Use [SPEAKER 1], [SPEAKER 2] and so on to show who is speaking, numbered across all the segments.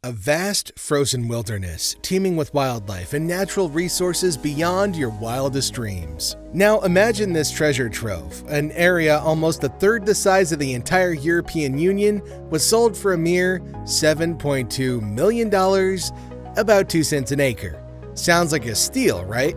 [SPEAKER 1] A vast frozen wilderness teeming with wildlife and natural resources beyond your wildest dreams. Now imagine this treasure trove. An area almost a third the size of the entire European Union was sold for a mere $7.2 million, about 2 cents an acre. Sounds like a steal, right?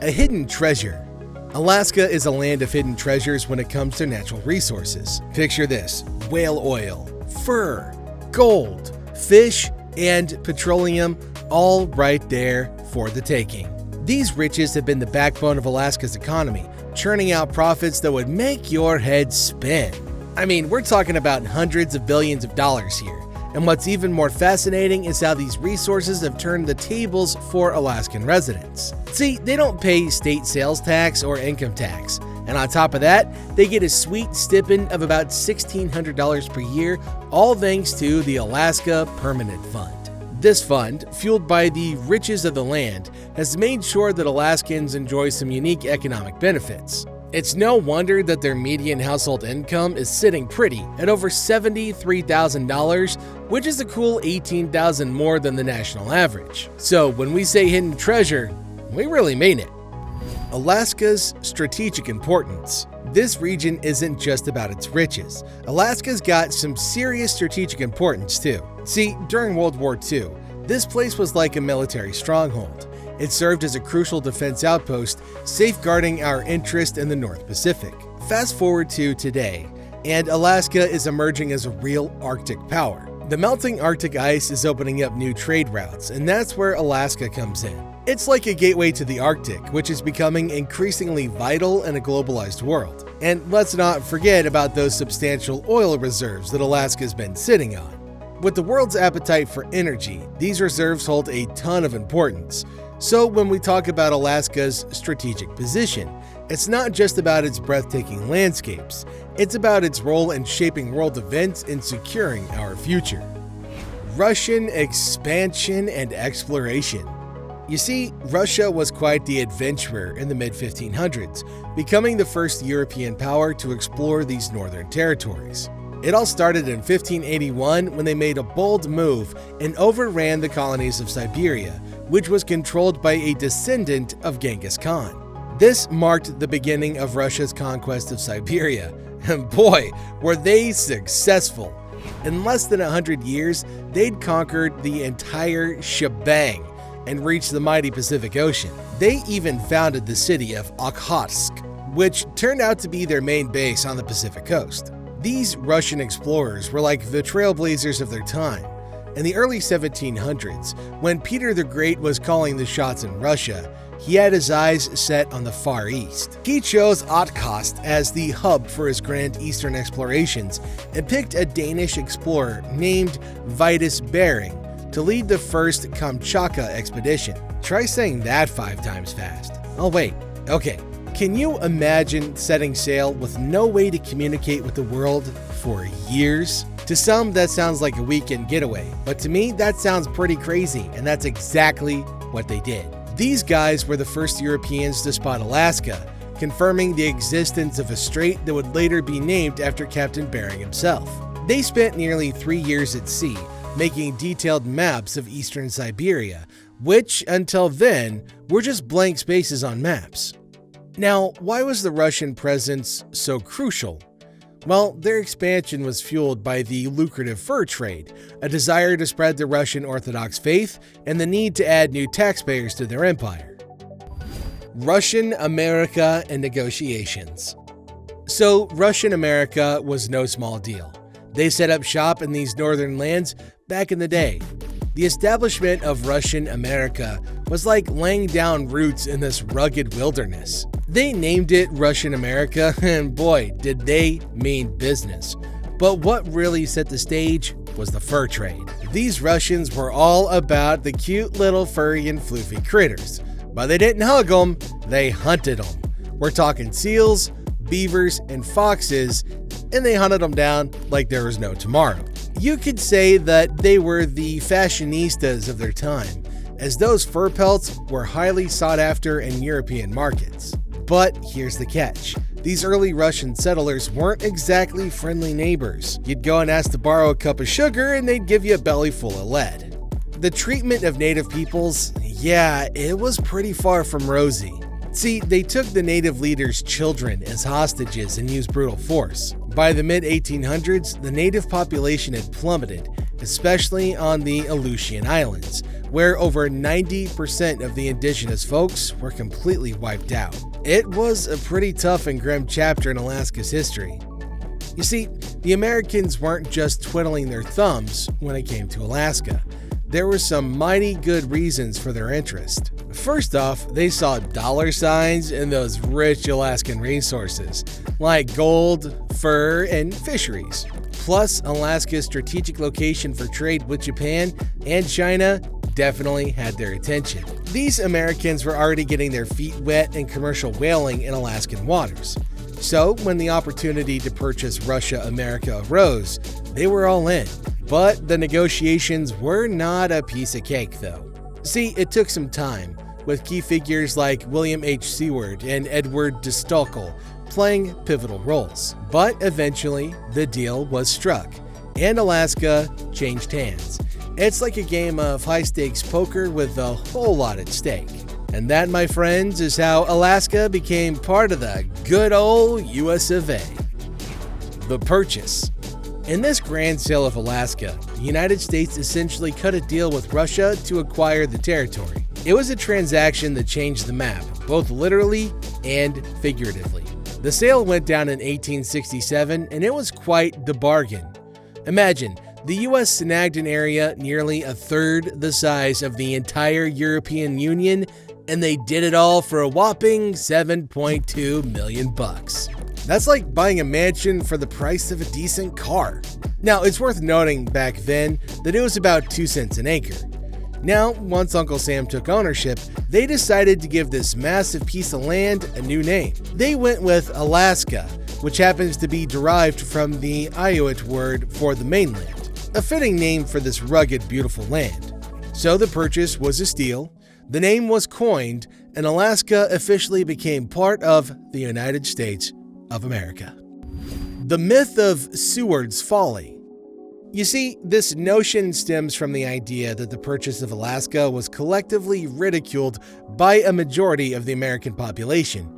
[SPEAKER 1] A hidden treasure. Alaska is a land of hidden treasures when it comes to natural resources. Picture this: whale oil, fur, gold, fish, and petroleum, all right there for the taking. These riches have been the backbone of Alaska's economy, churning out profits that would make your head spin. I mean, we're talking about hundreds of billions of dollars here. And what's even more fascinating is how these resources have turned the tables for Alaskan residents. See, they don't pay state sales tax or income tax. And on top of that, they get a sweet stipend of about $1,600 per year, all thanks to the Alaska Permanent Fund. This fund, fueled by the riches of the land, has made sure that Alaskans enjoy some unique economic benefits. It's no wonder that their median household income is sitting pretty at over $73,000, which is a cool $18,000 more than the national average. So when we say hidden treasure, we really mean it. Alaska's strategic importance. This region isn't just about its riches. Alaska's got some serious strategic importance too. See, during World War II, this place was like a military stronghold. It served as a crucial defense outpost, safeguarding our interest in the North Pacific. Fast forward to today, and Alaska is emerging as a real Arctic power. The melting Arctic ice is opening up new trade routes, and that's where Alaska comes in. It's like a gateway to the Arctic, which is becoming increasingly vital in a globalized world. And let's not forget about those substantial oil reserves that Alaska's been sitting on. With the world's appetite for energy, these reserves hold a ton of importance. So when we talk about Alaska's strategic position, it's not just about its breathtaking landscapes, it's about its role in shaping world events and securing our future. Russian expansion and exploration. You see, Russia was quite the adventurer in the mid-1500s, becoming the first European power to explore these northern territories. It all started in 1581 when they made a bold move and overran the colonies of Siberia, which was controlled by a descendant of Genghis Khan. This marked the beginning of Russia's conquest of Siberia, and boy, were they successful! In less than 100 years, they'd conquered the entire shebang and reached the mighty Pacific Ocean. They even founded the city of Okhotsk, which turned out to be their main base on the Pacific coast. These Russian explorers were like the trailblazers of their time. In the early 1700s, when Peter the Great was calling the shots in Russia, he had his eyes set on the Far East. He chose Okhotsk as the hub for his grand eastern explorations and picked a Danish explorer named Vitus Bering to lead the first Kamchatka expedition. Try saying that 5 times fast. Oh wait, okay. Can you imagine setting sail with no way to communicate with the world for years? To some, that sounds like a weekend getaway, but to me, that sounds pretty crazy, and that's exactly what they did. These guys were the first Europeans to spot Alaska, confirming the existence of a strait that would later be named after Captain Bering himself. They spent nearly 3 years at sea, making detailed maps of eastern Siberia, which, until then, were just blank spaces on maps. Now, why was the Russian presence so crucial? Well, their expansion was fueled by the lucrative fur trade, a desire to spread the Russian Orthodox faith, and the need to add new taxpayers to their empire. Russian America and negotiations. So, Russian America was no small deal. They set up shop in these northern lands back in the day. The establishment of Russian America was like laying down roots in this rugged wilderness. They named it Russian America, and boy, did they mean business. But what really set the stage was the fur trade. These Russians were all about the cute little furry and floofy critters. But they didn't hug them, they hunted them. We're talking seals, beavers, and foxes, and they hunted them down like there was no tomorrow. You could say that they were the fashionistas of their time, as those fur pelts were highly sought after in European markets. But here's the catch. These early Russian settlers weren't exactly friendly neighbors. You'd go and ask to borrow a cup of sugar and they'd give you a belly full of lead. The treatment of native peoples, yeah, it was pretty far from rosy. See, they took the native leaders' children as hostages and used brutal force. By the mid-1800s, the native population had plummeted, especially on the Aleutian Islands, where over 90% of the indigenous folks were completely wiped out. It was a pretty tough and grim chapter in Alaska's history. You see, the Americans weren't just twiddling their thumbs when it came to Alaska. There were some mighty good reasons for their interest. First off, they saw dollar signs in those rich Alaskan resources, like gold, fur, and fisheries. Plus, Alaska's strategic location for trade with Japan and China definitely had their attention. These Americans were already getting their feet wet in commercial whaling in Alaskan waters. So, when the opportunity to purchase Russia-America arose, they were all in. But the negotiations were not a piece of cake, though. See, it took some time, with key figures like William H. Seward and Edward de Stockel playing pivotal roles. But eventually, the deal was struck, and Alaska changed hands. It's like a game of high-stakes poker with a whole lot at stake. And that, my friends, is how Alaska became part of the good old US of A. The purchase. In this grand sale of Alaska, the United States essentially cut a deal with Russia to acquire the territory. It was a transaction that changed the map, both literally and figuratively. The sale went down in 1867, and it was quite the bargain. Imagine, the US snagged an area nearly a third the size of the entire European Union, and they did it all for a whopping $7.2 million. That's like buying a mansion for the price of a decent car. Now, it's worth noting back then that it was about 2 cents an acre. Now, once Uncle Sam took ownership, they decided to give this massive piece of land a new name. They went with Alaska, which happens to be derived from the Inuit word for the mainland, a fitting name for this rugged, beautiful land. So the purchase was a steal, the name was coined, and Alaska officially became part of the United States of America. The myth of Seward's folly. You see, this notion stems from the idea that the purchase of Alaska was collectively ridiculed by a majority of the American population.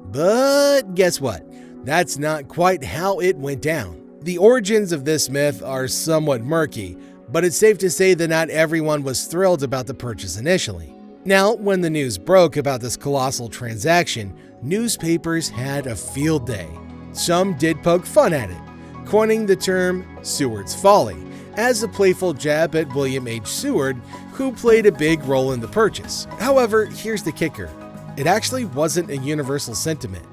[SPEAKER 1] But guess what? That's not quite how it went down. The origins of this myth are somewhat murky, but it's safe to say that not everyone was thrilled about the purchase initially. Now, when the news broke about this colossal transaction, newspapers had a field day. Some did poke fun at it, coining the term Seward's Folly as a playful jab at William H. Seward, who played a big role in the purchase. However, here's the kicker. It actually wasn't a universal sentiment.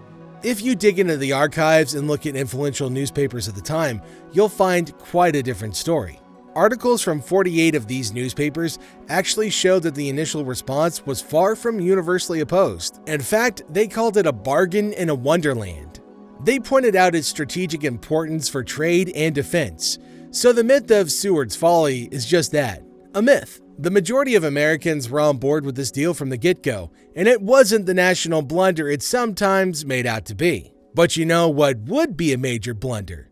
[SPEAKER 1] If you dig into the archives and look at influential newspapers at the time, you'll find quite a different story. Articles from 48 of these newspapers actually showed that the initial response was far from universally opposed. In fact, they called it a bargain in a wonderland. They pointed out its strategic importance for trade and defense. So the myth of Seward's Folly is just that, a myth. The majority of Americans were on board with this deal from the get-go, and it wasn't the national blunder it's sometimes made out to be. But you know what would be a major blunder?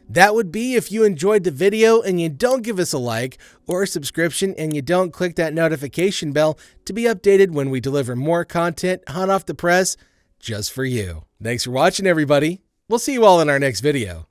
[SPEAKER 1] That would be if you enjoyed the video and you don't give us a like or a subscription and you don't click that notification bell to be updated when we deliver more content hot off the press just for you. Thanks for watching, everybody. We'll see you all in our next video.